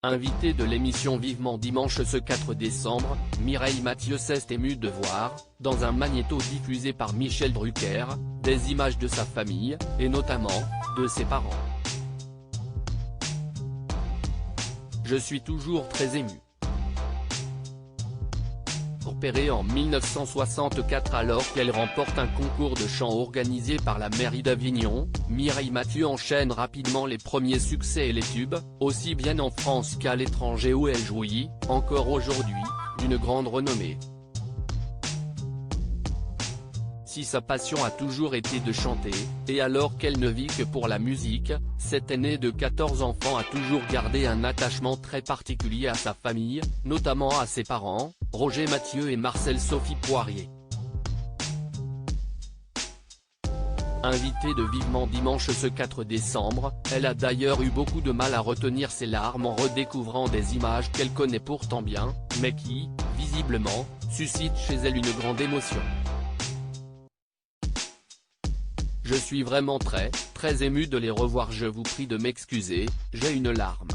Invitée de l'émission Vivement Dimanche ce 4 décembre, Mireille Mathieu s'est émue de voir, dans un magnéto diffusé par Michel Drucker, des images de sa famille, et notamment, de ses parents. Je suis toujours très émue. Repérée en 1964 alors qu'elle remporte un concours de chant organisé par la mairie d'Avignon, Mireille Mathieu enchaîne rapidement les premiers succès et les tubes, aussi bien en France qu'à l'étranger où elle jouit, encore aujourd'hui, d'une grande renommée. Si sa passion a toujours été de chanter, et alors qu'elle ne vit que pour la musique, cette aînée de 14 enfants a toujours gardé un attachement très particulier à sa famille, notamment à ses parents, Roger Mathieu et Marcel-Sophie Poirier. Invitée de Vivement Dimanche ce 4 décembre, elle a d'ailleurs eu beaucoup de mal à retenir ses larmes en redécouvrant des images qu'elle connaît pourtant bien, mais qui, visiblement, suscitent chez elle une grande émotion. Je suis vraiment très ému de les revoir, je vous prie de m'excuser, j'ai une larme.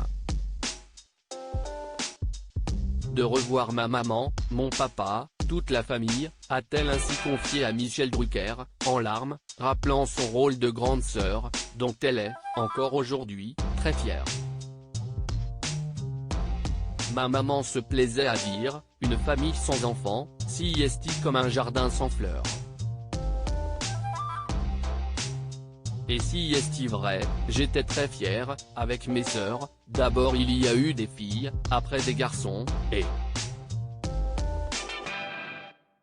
De revoir ma maman, mon papa, toute la famille, a-t-elle ainsi confié à Michel Drucker, en larmes, rappelant son rôle de grande sœur, dont elle est, encore aujourd'hui, très fière. Ma maman se plaisait à dire, une famille sans enfants, si est comme un jardin sans fleurs. Et si est vrai, j'étais très fier, avec mes sœurs, d'abord il y a eu des filles, après des garçons, et…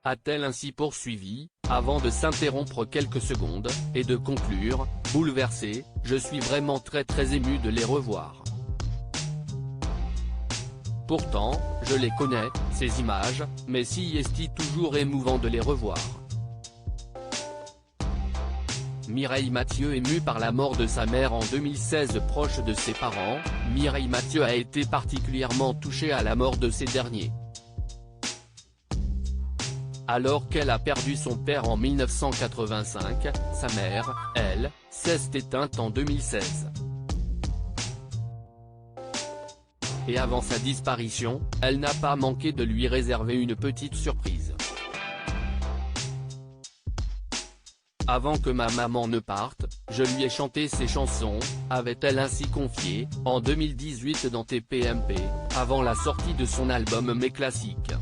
a-t-elle ainsi poursuivi, avant de s'interrompre quelques secondes, et de conclure, bouleversée, je suis vraiment très ému de les revoir. Pourtant, je les connais, ces images, mais si est toujours émouvant de les revoir. Mireille Mathieu émue par la mort de sa mère en 2016 proche de ses parents, Mireille Mathieu a été particulièrement touchée à la mort de ces derniers. Alors qu'elle a perdu son père en 1985, sa mère, elle, s'est éteinte en 2016. Et avant sa disparition, elle n'a pas manqué de lui réserver une petite surprise. Avant que ma maman ne parte, je lui ai chanté ses chansons, avait-elle ainsi confié, en 2018 dans TPMP, avant la sortie de son album Mes Classiques.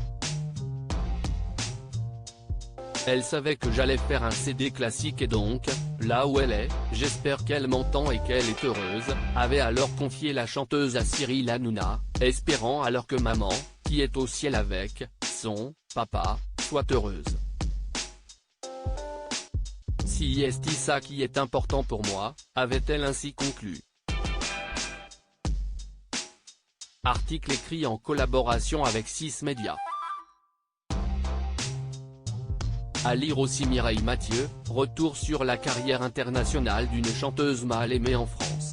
Elle savait que j'allais faire un CD classique et donc, là où elle est, j'espère qu'elle m'entend et qu'elle est heureuse, avait alors confié la chanteuse à Cyril Hanouna, espérant alors que maman, qui est au ciel avec son papa, soit heureuse. Si est ça qui est important pour moi, avait-elle ainsi conclu. Article écrit en collaboration avec 6 médias. À lire aussi Mireille Mathieu, retour sur la carrière internationale d'une chanteuse mal aimée en France.